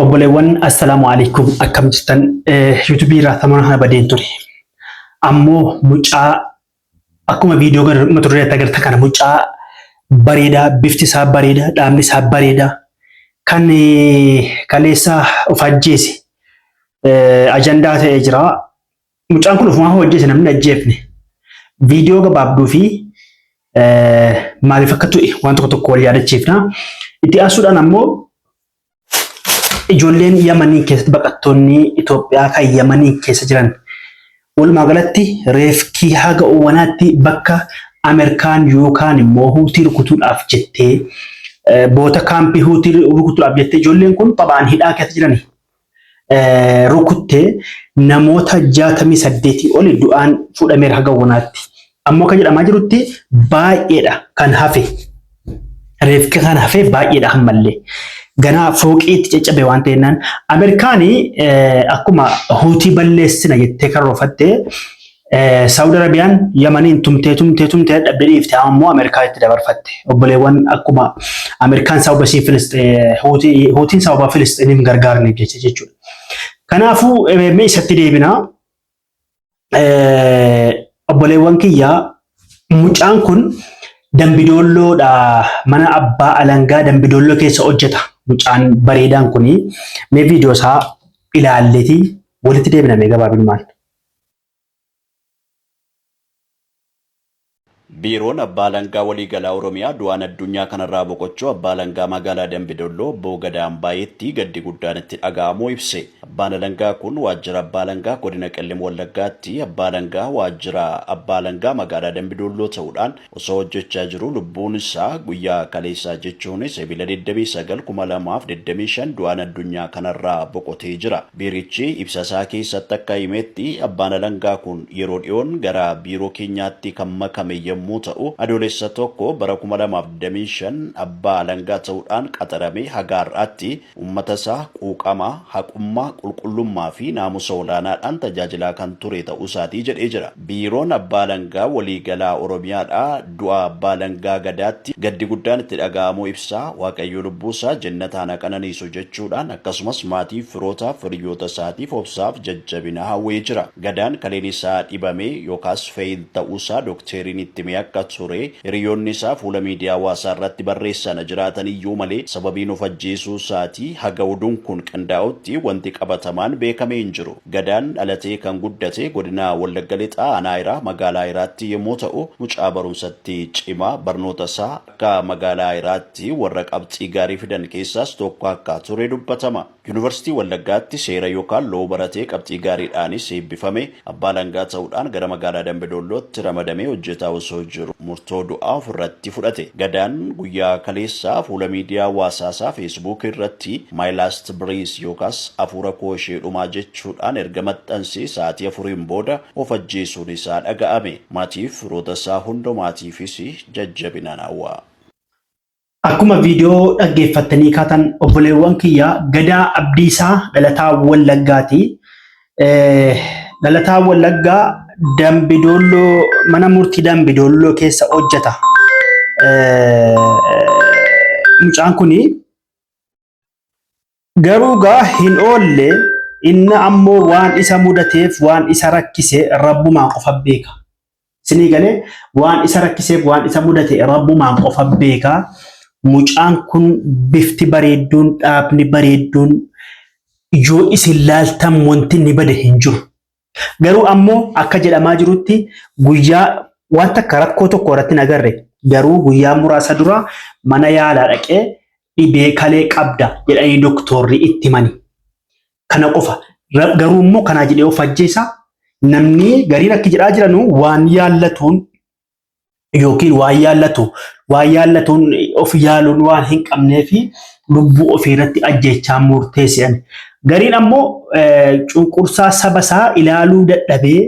Obboleewwan assalaamu alaikum akkam jirtan YouTube irraa tamaan badeen ture. Ammoo mucaa akkuma viidiyoo gara mata duree agarta kana mucaa bareedaa bifti isaa bareedaa dhaabni isaa bareedaa kan kaleessa of ajjeese ajandaa ta'ee jira. Mucaan kun ofuma hojjese namni ajjeefne viidiyoo gabaabduu fi maaliif akka tu'e waan tokko wal yaadachiifna. Itti aansuudhaan ammoo ijoolleen Yamanii keessatti baqattoonni Itoophiyaa kan Yamanii keessa jiran walumaa galatti reefkii haga uwwanaatti bakka Ameerikaan yookaan immoo Huutii rukutuudhaaf jettee boota kaampii Huutii rukutuudhaaf jettee ijoolleen kun qabaan hidhaa keessa jirani. Rukuttee namoota 68 oli du'aan fuudhameera haga uwwanaatti. Ammoo kan jedhamaa jirutti baay'eedha kan hafe. Reefkii kan hafe baay'eedha hammallee. Ganaa fooqiitti caccabe waan ta'ennaan Ameerikaanii akkuma Huutii balleessina jettee karoofattee Saawud Arabiyaan Yamaniin tumtee dhabdee dhiifte ammoo Ameerikaatti dabarfatte. Obboleewwan akkuma Ameerikaan sababa Huutiin sababa Filistiiniif gargaaraniif jechuudha. Kanaafuu mee isatti deebinaa obboleewwan kiyyaa mucaan kun Dambidoolloodha mana abbaa alangaa Dambidoollo keessa hojjeta. Mucaan bareedaan kuni mee viidiyoo isaa ilaalleeti walitti deebiname gabaabinaan. Biiroon Abbaa Alangaa Waliigalaa Oromiyaa du'aan addunyaa kanarraa boqochuu Abbaa Alangaa magaalaa Dambidolloo Obbo Gadaan baay'eetti gaddi guddaan itti dhaga'amuu ibse. Abbaan Alangaa kun waajjira Abbaa Alangaa godina Qellem Wallaggaatti Abbaa Alangaa waajjira Abbaa Alangaa magaalaa Dambidolloo ta'uudhaan osoo hojjechaa jiru lubbuun isaa guyyaa kaleessaa jechuunis Eebila 29/2025 du'aan addunyaa kanarraa boqotee jira. Biirichi ibsa isaa keessatti akka himetti Abbaan Alangaa kun yeroo dhiyoon gara biiroo keenyaatti kan makame yommuu ta'u adoolessa tokko bara 2025 Abbaa Alangaa ta'uudhaan qaxaramee haga har'aatti uummata isaa quuqamaa haqummaa qulqullummaa fi naamusa olaanaadhaan tajaajilaa kan ture ta'uu isaatii jedhee jira. Biiroon Abbaa Alangaa Waliigalaa Oromiyaadhaa du'a Abbaa Alangaa Gadaatti gaddi guddaan itti dhaga'amuu ibsaa Waaqayyo lubbuu isaa jannataan haa qananiisu jechuudhaan akkasumas maatii firootaaf hiriyoota isaatiif obsaaf jajjabina hawwee jira. Gadaan kaleen isaa dhibamee yookaas fayyid ta'uu isaa dookteriin itti akka ture hiriyoonni isaa fuula miidiyaa hawaasaa irratti barreessan jiraatan iyyuu malee sababiin of ajjeesuu isaatii haga oduun kun qindaa'utti wanti qabatamaan beekamee hin jiru. Gadaan dhalatee kan guddate godina Wallagga Lixaa Anaayiraa magaalaa Ayiraatti yommuu ta'u mucaa barumsatti cimaa barnoota isaa akka magaalaa Ayiraatti warra qabxii gaarii fidan keessaas tokko akka ture dubbatama. Yuunivarsiitii Wallaggaatti seera yookaan loo baratee qabxii gaariidhaanis eebbifame Abbaa Alangaa ta'uudhaan gara magaalaa Dambidollootti ramadamee hojjetaa osoo jiru murtoo du'aa ofirratti fudhate. Gadaan guyyaa kaleessaa fuula miidiyaa hawaasaa Facebook irratti My Last Breath yookaas afuura koo ishee dhumaa jechuudhaan erga maxxansee sa'aatii 4 booda of ajjeesuun isaa dhaga'ame. Maatiif firoota isaa hundumaatiifis jajjabinaan hawwa. Akkuma viidiyoo dhaggeeffattanii kaatan obboleewwan kiyyaa Gadaa Abdiisaa dhalataa Wallaggaati. Dhalataa Wallaggaa Dambidolloo mana murtii Dambidolloo keessa hojjeta. Mucaan kuni garuu hin oolle inni ammoo waan isa mudateef waan isa rakkise rabbumaan qofa beeka. Isinii galee waan isa rakkiseef waan isa mudate rabbumaan qofa beeka. Mucaan kun bifti bareedduun dhaabni bareedduun yoo isin laaltan wanti ni bade hin jiru. Garuu ammoo akka jedhamaa jirutti guyyaa wanta akka rakkoo tokko irratti nagarre garuu guyyaa muraasa dura mana yaalaa dhaqee dhibee kalee qabda jedhanii doktorri itti himani. Kana qofa garuu immoo kana jedhee of ajjeesa namni gariin akka jedhaa jiranu waan yaallatuun yookiin waan yaallatuun of yaaluun waan hin qabnee fi lubbuu ofii irratti ajjeechaa murteessan. Gariin ammoo cunqursaa saba isaa ilaaluu dadhabee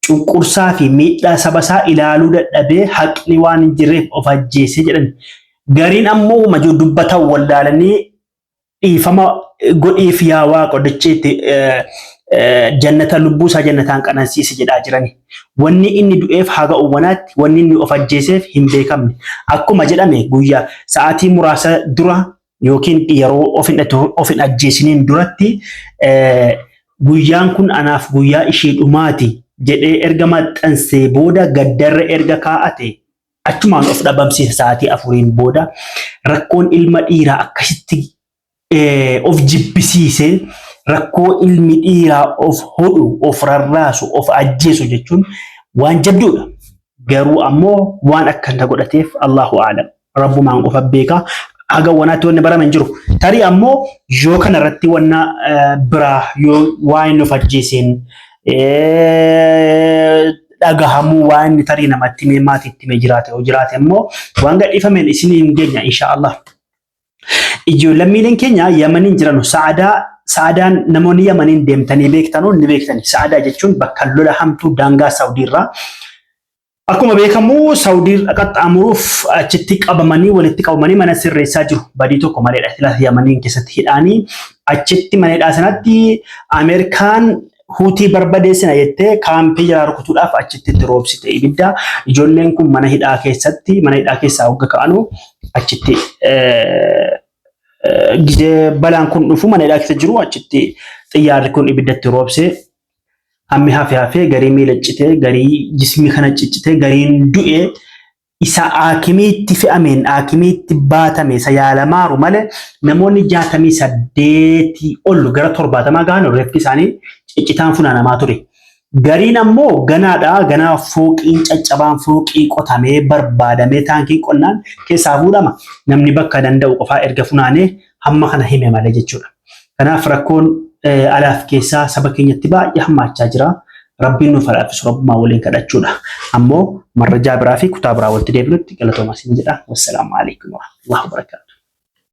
cunqursaa fi miidhaa saba isaa ilaaluu dadhabee haqni waan hin jirreef of ajjeese jedhan. Gariin ammoo majoo dubbatan wallaalanii dhiifama godhiif yaa Waaqa dacheetti jannata lubbuu isaa jannataan qanansiise jedhaa jirani. Wanni inni du'eef haga uwwanaatti wanni inni of ajjeeseef hin beekamne. Akkuma jedhame guyyaa sa'aatii muraasa dura yookiin yeroo ofin ajjeesiniin duratti guyyaan kun anaaf guyyaa ishee dhumaati jedhee erga maxxansee booda gaddarra erga kaa'ate achumaan of dhabamsiisa sa'aatii 4 booda rakkoon ilma dhiiraa akkasitti of jibbisiisee rakkoo ilmi dhiiraa of hodhu of rarraasu of ajjeesu jechuun waan jabduudha. Garuu ammoo waan akkana godhateef Allahu a'lam rabbumaan qofa beeka. Aga wanaatti wanni baraman jiru. Tarii ammoo yoo kana irratti wanna biraa yoo waan of ajjeeseen dhagahamuu waan tarii namatti mee maatiitti mee jiraate yoo jiraate ammoo waan gadhiifameen isiniin geenya inshaallah. Ijoolleen keenya Yamaniin jiran Sa'adaan namoonni Yamaniin deemtanii beektanu ni beektani. Sa'adaa jechuun bakka lola hamtuu daangaa Saawudii irraa. Akkuma beekamu Saawudii qaxxaamuruuf achitti qabamanii walitti qabamanii mana sirreessaa jiru. Badii tokko maleedha Yamaniin keessatti hidhaanii achitti maneedhaa sanatti Ameerikaan Huutii barbadeessina jettee kaampii jalaa rukutuudhaaf achitti roobsite ibidda. Ijoolleen kun mana hidhaa keessaa hogga ka'anu achitti gizee balaan kun dhufu mana hidhaa keessa jiru achitti xiyyaarri kun ibiddatti roobsee hammi hafee garii miila ciccitee garii jismi kana ciccitee gariin du'e isa haakimiitti fe'ameen haakimiitti baatame isa yaalamaaru malee namoonni 68 ol gara 70 gahan reeffi isaanii ciccitaan funaanamaa ture. Gariin ammoo ganaa fooqiin caccabaan fooqii qotamee barbaadamee taankiin qonnaan keessaa fuudhama. Namni bakka danda'u qofaa erga funaanee hamma kana hime malee jechuudha. Kanaaf rakkoon alaaf keessaa saba keenyatti baay'ee hammaachaa jira. Rabbiin nuuf alaafisu rabbumaa waliin kadhachuudha. Ammoo marrajaa biraa fi kutaa biraa walitti deebinutti galatoomaa siin jedha. Wassalaamu alaikum warahmatullahi wabarakatuh.